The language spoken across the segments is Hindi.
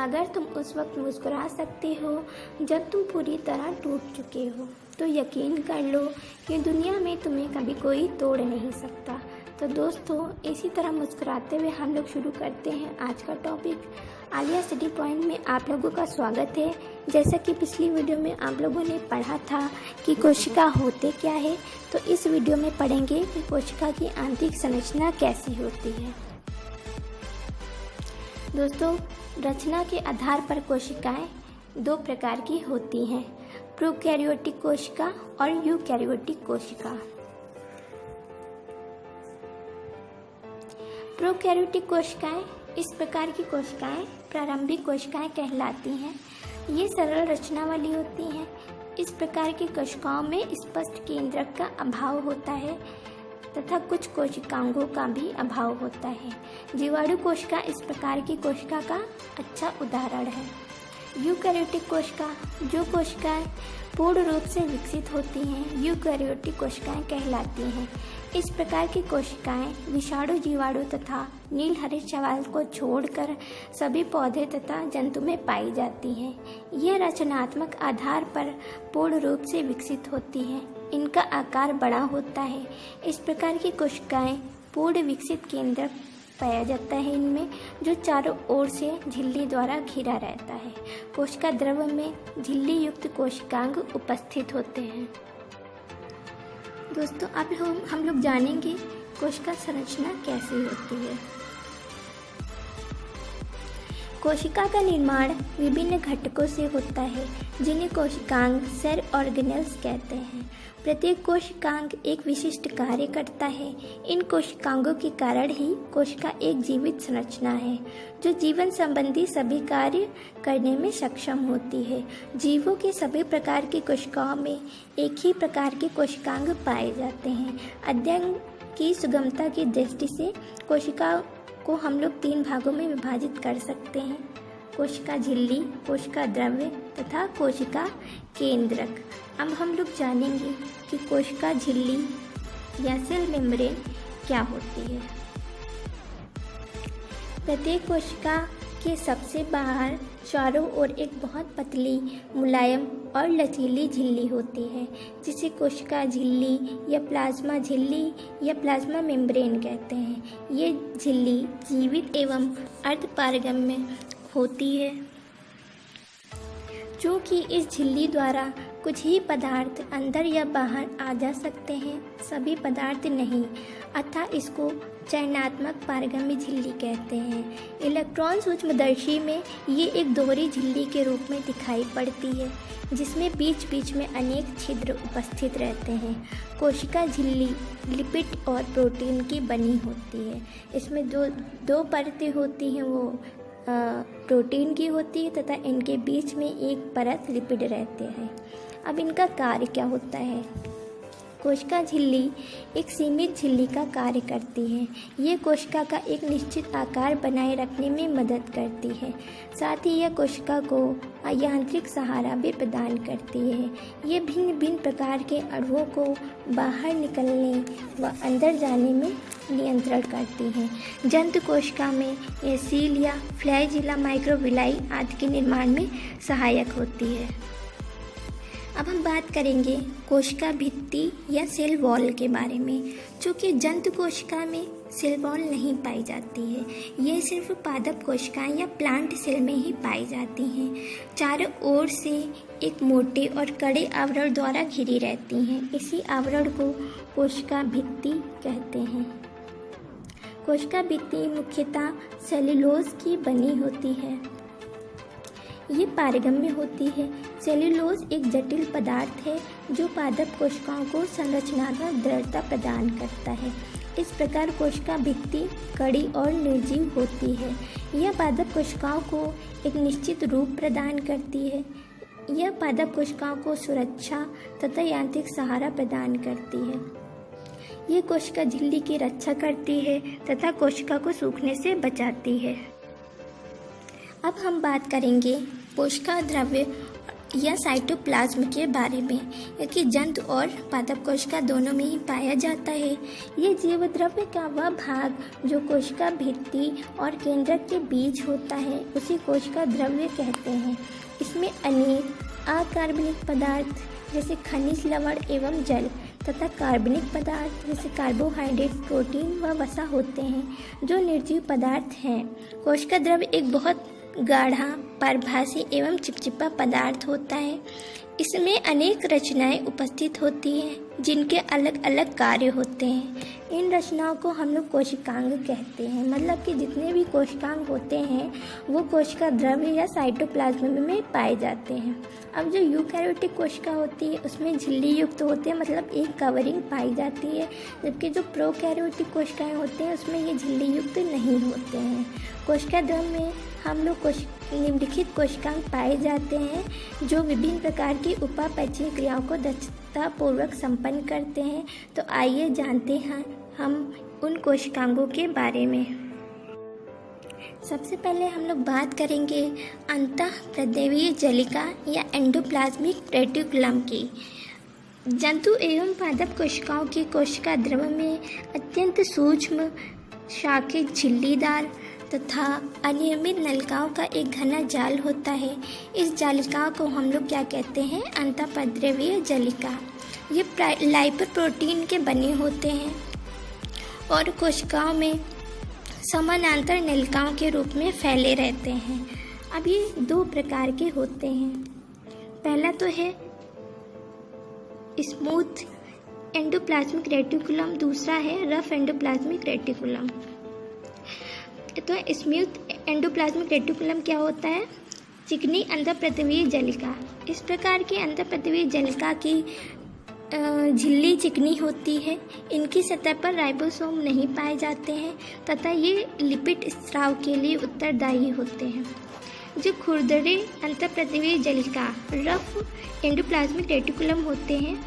अगर तुम उस वक्त मुस्कुरा सकते हो जब तुम पूरी तरह टूट चुके हो, तो यकीन कर लो कि दुनिया में तुम्हें कभी कोई तोड़ नहीं सकता। तो दोस्तों, इसी तरह मुस्कुराते हुए हम लोग शुरू करते हैं आज का टॉपिक। आलिया स्टडी पॉइंट में आप लोगों का स्वागत है। जैसा कि पिछली वीडियो में आप लोगों ने पढ़ा था कि कोशिका होते क्या है, तो इस वीडियो में पढ़ेंगे कि कोशिका की आंतरिक संरचना कैसी होती है। दोस्तों, रचना के आधार पर कोशिकाएं दो प्रकार की होती हैं, प्रोकैरियोटिक कोशिका और यूकैरियोटिक कोशिका। प्रोकैरियोटिक कोशिकाएं इस प्रकार की कोशिकाएं प्रारंभिक कोशिकाएं कहलाती हैं। ये सरल रचना वाली होती हैं। इस प्रकार की कोशिकाओं में स्पष्ट केंद्रक का अभाव होता है तथा कुछ कोशिकांगों का भी अभाव होता है। जीवाणु कोशिका इस प्रकार की कोशिका का अच्छा उदाहरण है। यूकैरियोटिक कोशिका, जो कोशिकाएं पूर्ण रूप से विकसित होती हैं, यूकैरियोटिक कोशिकाएं कहलाती हैं। इस प्रकार की कोशिकाएं विषाणु, जीवाणु तथा नील हरित शैवाल को छोड़कर सभी पौधे तथा जंतु में पाई जाती हैं। यह रचनात्मक आधार पर पूर्ण रूप से विकसित होती हैं। इनका आकार बड़ा होता है। इस प्रकार की कोशिकाएं पूर्ण विकसित केंद्र पाया जाता है इनमें, जो चारों ओर से झिल्ली द्वारा घिरा रहता है। कोशिका द्रव्य में झिल्ली युक्त कोशिकांग उपस्थित होते हैं। दोस्तों, अब हम लोग जानेंगे कोशिका संरचना कैसी होती है। कोशिका का निर्माण विभिन्न घटकों से होता है, जिन्हें कोशिकांग सेल ऑर्गेनेल्स कहते हैं। प्रत्येक कोशिकांग एक विशिष्ट कार्य करता है। इन कोशिकांगों के कारण ही कोशिका एक जीवित संरचना है, जो जीवन संबंधी सभी कार्य करने में सक्षम होती है। जीवों के सभी प्रकार की कोशिकाओं में एक ही प्रकार के कोशिकांग पाए जाते हैं। अध्ययन की सुगमता की दृष्टि से कोशिका को हम लोग 3 भागों में विभाजित कर सकते हैं: कोशिका झिल्ली, कोशिका द्रव्य तथा कोशिका केंद्रक। अब हम लोग जानेंगे कि कोशिका झिल्ली या सेल मेम्ब्रेन क्या होती है। प्रत्येक कोशिका के सबसे बाहर चारों ओर एक बहुत पतली, मुलायम और लचीली झिल्ली होती है, जिसे कोशिका झिल्ली या प्लाज्मा झिल्ली या प्लाज्मा मेम्ब्रेन कहते हैं। ये झिल्ली जीवित एवं अर्धपारगम्य होती है, जो कि इस झिल्ली द्वारा कुछ ही पदार्थ अंदर या बाहर आ जा सकते हैं, सभी पदार्थ नहीं, अतः इसको चयनात्मक पारगम्य झिल्ली कहते हैं। इलेक्ट्रॉन सूक्ष्मदर्शी में ये एक दोहरी झिल्ली के रूप में दिखाई पड़ती है, जिसमें बीच बीच में अनेक छिद्र उपस्थित रहते हैं। कोशिका झिल्ली लिपिड और प्रोटीन की बनी होती है। इसमें दो परतें होती हैं, वो प्रोटीन की होती है तथा इनके बीच में एक परत लिपिड रहते हैं। अब इनका कार्य क्या होता है। कोशिका झिल्ली एक सीमित झिल्ली का कार्य करती है। ये कोशिका का एक निश्चित आकार बनाए रखने में मदद करती है। साथ ही यह कोशिका को यांत्रिक सहारा भी प्रदान करती है। ये भिन्न भिन्न प्रकार के अणुओं को बाहर निकलने व अंदर जाने में नियंत्रण करती हैं। जंतु कोशिका में ये सील या फ्लैजिला, माइक्रोविलाई आदि के निर्माण में सहायक होती है। अब हम बात करेंगे कोशिका भित्ति या सेल वॉल के बारे में, जो कि जंतु कोशिका में सेल वॉल नहीं पाई जाती है। ये सिर्फ पादप कोशिकाएं या प्लांट सेल में ही पाई जाती हैं। चारों ओर से एक मोटे और कड़े आवरण द्वारा घिरी रहती हैं। इसी आवरण को कोशिका भित्ति कहते हैं। कोशिका भित्ति मुख्यतः सेल्यूलोज की बनी होती है। ये पारगम्य होती है। सेल्यूलोज एक जटिल पदार्थ है, जो पादप कोशिकाओं को संरचनात्मक दृढ़ता प्रदान करता है। इस प्रकार कोशिका भित्ति कड़ी और निर्जीव होती है। यह पादप कोशिकाओं को एक निश्चित रूप प्रदान करती है। यह पादप कोशिकाओं को सुरक्षा तथा यांत्रिक सहारा प्रदान करती है। यह कोशिका झिल्ली की रक्षा करती है तथा कोशिका को सूखने से बचाती है। अब हम बात करेंगे कोशिका द्रव्य या साइटोप्लाज्म के बारे में, क्योंकि जंतु और पादप कोशिका दोनों में ही पाया जाता है। ये जीव द्रव्य का वह भाग जो कोशिका भित्ति और केंद्रक के बीच होता है उसी कोशिका द्रव्य कहते हैं। इसमें अनेक अकार्बनिक पदार्थ जैसे खनिज, लवण एवं जल तथा कार्बनिक पदार्थ जैसे कार्बोहाइड्रेट, प्रोटीन व वसा होते हैं जो निर्जीव पदार्थ हैं। कोशिका द्रव्य एक बहुत गाढ़ा, पारभासी एवं चिपचिपा पदार्थ होता है। इसमें अनेक रचनाएं उपस्थित होती हैं जिनके अलग अलग कार्य होते हैं। इन रचनाओं को हम लोग कोशिकांग कहते हैं। मतलब कि जितने भी कोशिकांग होते हैं वो कोशिका द्रव्य या साइटोप्लाज्म में पाए जाते हैं। अब जो यूकैरियोटिक कोशिका होती है उसमें झिल्ली युक्त होते हैं, मतलब एक कवरिंग पाई जाती है, जबकि जो प्रोकैरियोटिक कोशिकाएं होते हैं उसमें ये झिल्ली युक्त नहीं होते हैं। कोशिका द्रव्य में हम लोग निम्नलिखित कोशिकांग पाए जाते हैं जो विभिन्न प्रकार की उपापचयी क्रियाओं को दक्षतापूर्वक संपन्न करते हैं। तो आइए जानते हैं हम उन कोशिकांगों के बारे में। सबसे पहले हम लोग बात करेंगे अंतःप्रद्रवीय जलिका या एंडोप्लाज्मिक रेटिकुलम की। जंतु एवं पादप कोशिकाओं की कोशिका द्रव्य में अत्यंत सूक्ष्म शाखित झिल्लीदार तथा अनियमित नलिकाओं का एक घना जाल होता है। इस जालिकाओं को हम लोग क्या कहते हैं? अंतःप्रद्रवीय जलिका। ये लाइपोप्रोटीन के बने होते हैं और कोशिकाओं में समानांतर नलिकाओं के रूप में फैले रहते हैं। अब ये दो प्रकार के होते हैं। पहला तो है स्मूथ एंडोप्लाज्मिक रेटिकुलम, दूसरा है रफ एंडोप्लाज्मिक रेटिकुलम। तो स्मूथ एंडोप्लाज्मिक रेटिकुलम क्या होता है? चिकनी अंतःप्रद्रवीय जलिका। इस प्रकार की अंतःप्रद्रवीय जलिका की झिल्ली चिकनी होती है। इनकी सतह पर राइबोसोम नहीं पाए जाते हैं तथा ये लिपिड स्राव के लिए उत्तरदायी होते हैं। जो खुरदरे अंतःप्रद्रवीय जलिका रफ एंडोप्लाज्मिक रेटिकुलम होते हैं,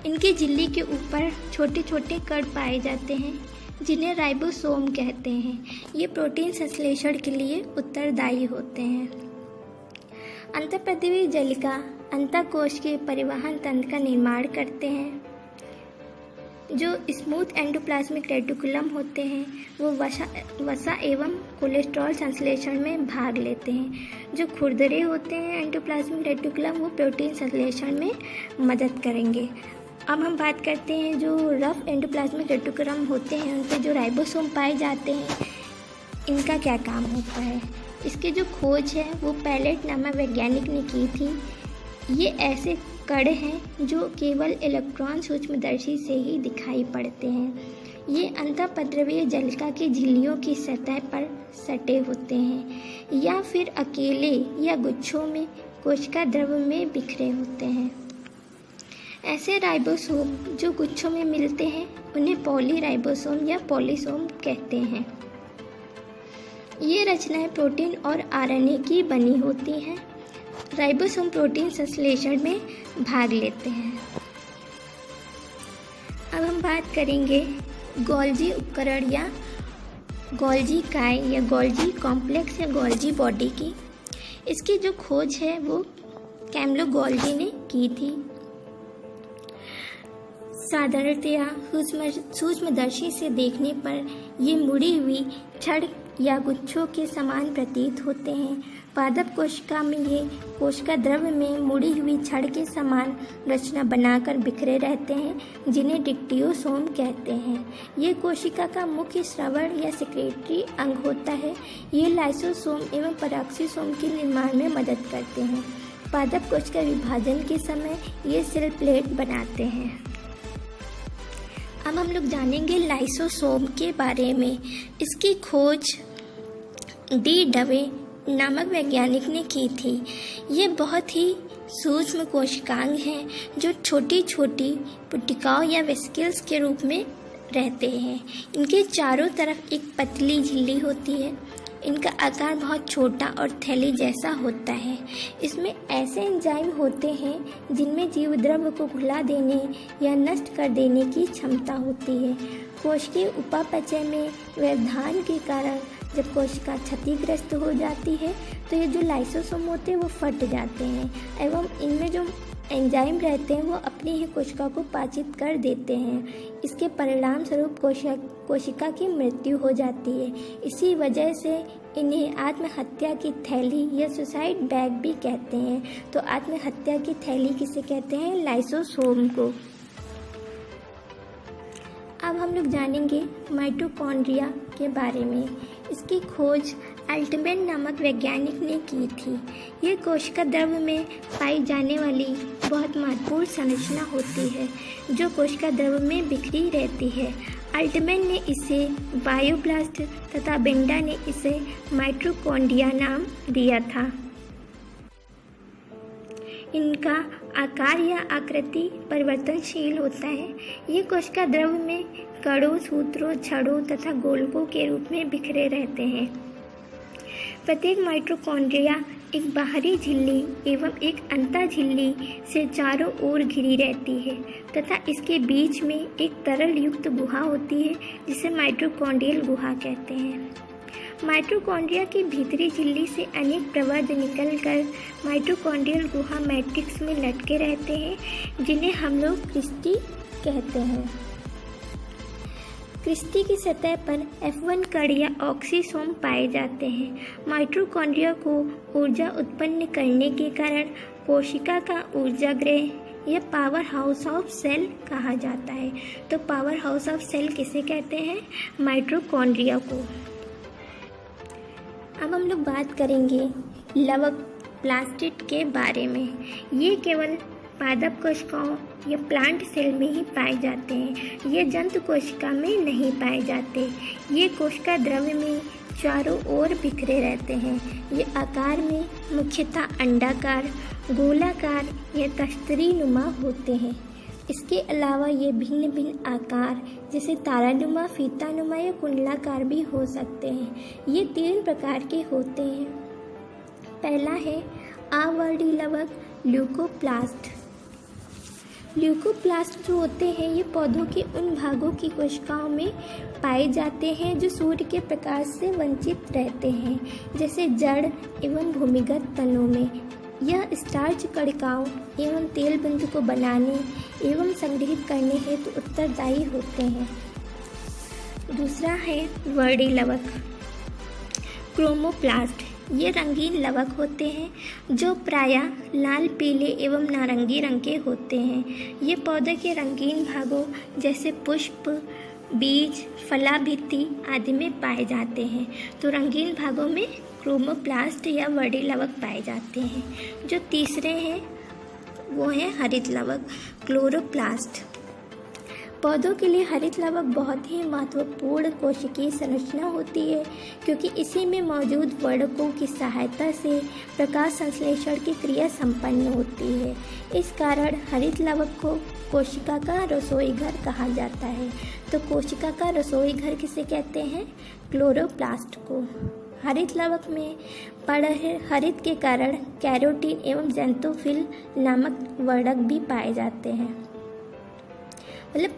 इनकी झिल्ली के ऊपर छोटे छोटे कण पाए जाते हैं जिन्हें राइबोसोम कहते हैं। ये प्रोटीन संश्लेषण के लिए उत्तरदायी होते हैं। अंतःप्रद्रवीय जलिका अंतःकोश के परिवहन तंत्र का निर्माण करते हैं। जो स्मूथ एंडोप्लाज्मिक रेटिकुलम होते हैं वो वसा एवं कोलेस्ट्रॉल संश्लेषण में भाग लेते हैं। जो खुरदरे होते हैं एंडोप्लाज्मिक रेटिकुलम वो प्रोटीन संश्लेषण में मदद करेंगे। अब हम बात करते हैं जो रफ एंडोप्लाज्मिक रेटिकुलम होते हैं उन पर जो राइबोसोम पाए जाते हैं, इनका क्या काम होता है? इसकी जो खोज है वो पैलेट नामक वैज्ञानिक ने की थी। ये ऐसे कण हैं जो केवल इलेक्ट्रॉन सूक्ष्मदर्शी से ही दिखाई पड़ते हैं। ये अंतःप्रद्रवीय जलिका की झिल्लियों की सतह पर सटे होते हैं या फिर अकेले या गुच्छों में कोशिका द्रव्य में बिखरे होते हैं। ऐसे राइबोसोम जो गुच्छों में मिलते हैं उन्हें पॉलीराइबोसोम या पॉलीसोम कहते हैं। ये रचनाएं प्रोटीन और आरएनए की बनी होती हैं। राइबोसोम प्रोटीन संश्लेषण में भाग लेते हैं। अब हम बात करेंगे गोल्जी उपकरण या गोल्जी काय या गोल्जी कॉम्प्लेक्स या गोल्जी बॉडी की। इसकी जो खोज है वो कैमलो गोल्जी ने की थी। साधारणतया सूक्ष्मदर्शी से देखने पर ये मुड़ी हुई छड़ या गुच्छों के समान प्रतीत होते हैं। पादप कोशिका में ये कोशिका द्रव्य में मुड़ी हुई छड़ के समान रचना बनाकर बिखरे रहते हैं जिन्हें डिक्टियोसोम कहते हैं। ये कोशिका का मुख्य श्रवण या सेक्रेटरी अंग होता है। ये लाइसोसोम एवं पेरोक्सिसोम के निर्माण में मदद करते हैं। पादप कोशिका विभाजन के समय ये सेल प्लेट बनाते हैं। अब हम लोग जानेंगे लाइसोसोम के बारे में। इसकी खोज डी डवे नामक वैज्ञानिक ने की थी। ये बहुत ही सूक्ष्म कोशिकांग हैं जो छोटी छोटी पुटिकाओं या वेसिकल्स के रूप में रहते हैं। इनके चारों तरफ एक पतली झिल्ली होती है। इनका आकार बहुत छोटा और थैली जैसा होता है। इसमें ऐसे एंजाइम होते हैं जिनमें जीव द्रव्य को घुला देने या नष्ट कर देने की क्षमता होती है। कोशिकीय उपापचय में व्यवधान के कारण जब कोशिका क्षतिग्रस्त हो जाती है तो ये जो लाइसोसोम होते हैं वो फट जाते हैं एवं इनमें जो एंजाइम रहते हैं वो अपनी ही कोशिका को पाचित कर देते हैं। इसके परिणाम स्वरूप कोशिका की मृत्यु हो जाती है। इसी वजह से इन्हें आत्महत्या की थैली या सुसाइड बैग भी कहते हैं। तो आत्महत्या की थैली किसे कहते हैं? लाइसोसोम को। अब हम लोग जानेंगे माइटोकॉन्ड्रिया के बारे में। इसकी खोज अल्टमैन नामक वैज्ञानिक ने की थी। ये कोशिका द्रव्य में पाई जाने वाली बहुत महत्वपूर्ण संरचना होती है जो कोशिका द्रव्य में बिखरी रहती है। अल्टमैन ने इसे बायोब्लास्ट तथा बेंडा ने इसे माइटोकॉन्ड्रिया नाम दिया था। इनका आकार या आकृति परिवर्तनशील होता है। ये कोशिका द्रव्य में कणों, सूत्रों, छड़ों तथा गोलकों के रूप में बिखरे रहते हैं। प्रत्येक माइटोकॉन्ड्रिया एक बाहरी झिल्ली एवं एक अंतः झिल्ली से चारों ओर घिरी रहती है तथा इसके बीच में एक तरल युक्त गुहा होती है जिसे माइटोकॉन्ड्रियल गुहा कहते हैं। माइटोकॉन्ड्रिया की भीतरी झिल्ली से अनेक प्रवर्ध निकलकर माइटोकॉन्ड्रियल गुहा मैट्रिक्स में लटके रहते हैं जिन्हें हम लोग क्रिस्टी कहते हैं। क्रिस्टी की सतह पर F1 कण या ऑक्सीसोम पाए जाते हैं। माइटोकॉन्ड्रिया को ऊर्जा उत्पन्न करने के कारण कोशिका का ऊर्जागृह या पावर हाउस ऑफ सेल कहा जाता है। तो पावर हाउस ऑफ सेल किसे कहते हैं? माइटोकॉन्ड्रिया को। अब हम लोग बात करेंगे लवक प्लास्टिड के बारे में। ये केवल पादप कोशिकाओं या प्लांट सेल में ही पाए जाते हैं। ये जंतु कोशिका में नहीं पाए जाते। ये कोशिका द्रव्य में चारों ओर बिखरे रहते हैं। ये आकार में मुख्यतः अंडाकार, गोलाकार या तस्तरी नुमा होते हैं। इसके अलावा ये भिन्न भिन्न आकार जैसे तारानुमा, फीतानुमा या कुंडलाकार भी हो सकते हैं। ये 3 प्रकार के होते हैं। पहला है आवर्णी लवक ल्यूकोप्लास्ट। ल्यूकोप्लास्ट जो होते हैं ये पौधों के उन भागों की कोशिकाओं में पाए जाते हैं जो सूर्य के प्रकाश से वंचित रहते हैं, जैसे जड़ एवं भूमिगत तनों में। यह स्टार्च कणिकाओं एवं तेल बिंदु को बनाने एवं संग्रहित करने हेतु उत्तरदायी होते हैं। दूसरा है वर्णी लवक क्रोमोप्लास्ट। ये रंगीन लवक होते हैं जो प्रायः लाल, पीले एवं नारंगी रंग के होते हैं। ये पौधे के रंगीन भागों जैसे पुष्प, बीज, फलाभित्ति आदि में पाए जाते हैं। तो रंगीन भागों में क्रोमोप्लास्ट या वर्णी लवक पाए जाते हैं। जो तीसरे हैं वो है हरित लवक क्लोरोप्लास्ट। पौधों के लिए हरित लवक बहुत ही महत्वपूर्ण कोशिकीय संरचना होती है क्योंकि इसी में मौजूद वर्णकों की सहायता से प्रकाश संश्लेषण की क्रिया संपन्न होती है। इस कारण हरित लवक को कोशिका का रसोई घर कहा जाता है। तो कोशिका का रसोई घर किसे कहते हैं? क्लोरोप्लास्ट को। हरित लवक में हरित के कारण कैरोटीन एवं ज़ैंथोफिल नामक वर्णक भी पाए जाते हैं। मतलब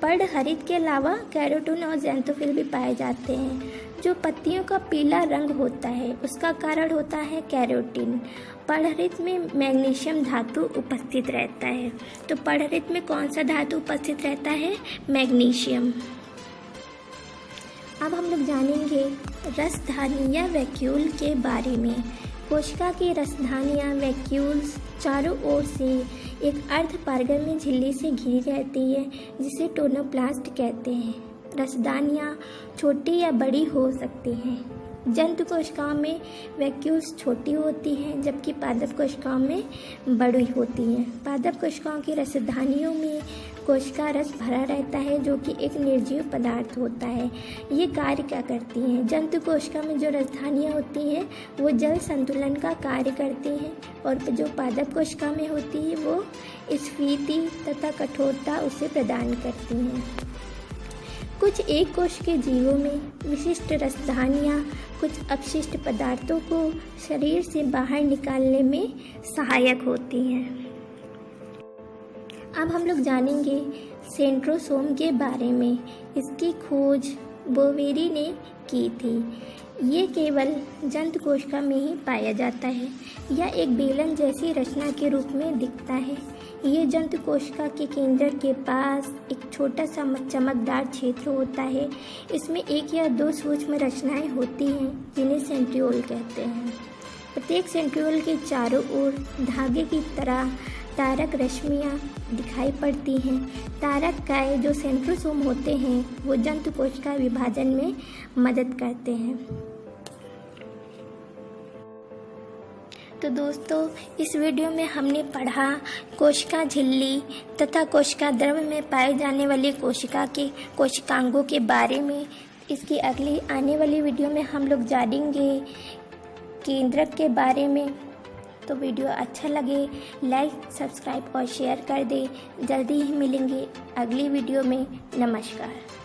पर्णहरित के अलावा कैरोटीन और ज़ैंथोफिल भी पाए जाते हैं। जो पत्तियों का पीला रंग होता है उसका कारण होता है कैरोटीन। पर्णहरित में मैग्नीशियम धातु उपस्थित रहता है। तो पर्णहरित में कौन सा धातु उपस्थित रहता है? मैग्नीशियम। अब हम लोग जानेंगे रसधानी या वैक्यूल के बारे में। कोशिका की रसधानियाँ वैक्यूल्स चारों ओर से एक अर्धपारगम्य झिल्ली से घिरी रहती है जिसे टोनोप्लास्ट कहते हैं। रसदानियाँ छोटी या बड़ी हो सकती हैं। जंतु कोशिकाओं में वैक्यूल्स छोटी होती हैं जबकि पादप कोशिकाओं में बड़ी होती हैं। पादप कोशिकाओं की रसधानियों में कोशिका रस भरा रहता है जो कि एक निर्जीव पदार्थ होता है। ये कार्य क्या करती हैं? जंतु कोशिका में जो रसधानियाँ होती हैं वो जल संतुलन का कार्य करती हैं और जो पादप कोशिका में होती है वो स्फीति तथा कठोरता उसे प्रदान करती हैं। कुछ एक कोश के जीवों में विशिष्ट रसधानियाँ कुछ अपशिष्ट पदार्थों को शरीर से बाहर निकालने में सहायक होती हैं। अब हम लोग जानेंगे सेंट्रोसोम के बारे में। इसकी खोज बोवेरी ने की थी। ये केवल जंतुकोशिका में ही पाया जाता है। यह एक बेलन जैसी रचना के रूप में दिखता है। ये जंतुकोशिका के केंद्र के पास एक छोटा सा चमकदार क्षेत्र होता है। इसमें एक या दो सूक्ष्म रचनाएं होती हैं जिन्हें सेंट्रियोल कहते हैं। प्रत्येक सेंट्रियोल के चारों ओर धागे की तरह तारक रश्मियाँ दिखाई पड़ती हैं। तारक काय जो सेंट्रोसोम होते हैं वो जंतुकोशिका विभाजन में मदद करते हैं। तो दोस्तों, इस वीडियो में हमने पढ़ा कोशिका झिल्ली तथा कोशिका द्रव्य में पाए जाने वाली कोशिका के कोशिकांगों के बारे में। इसकी अगली आने वाली वीडियो में हम लोग जानेंगे केंद्रक के बारे में। तो वीडियो अच्छा लगे लाइक, सब्सक्राइब और शेयर कर दें। जल्दी ही मिलेंगे अगली वीडियो में। नमस्कार।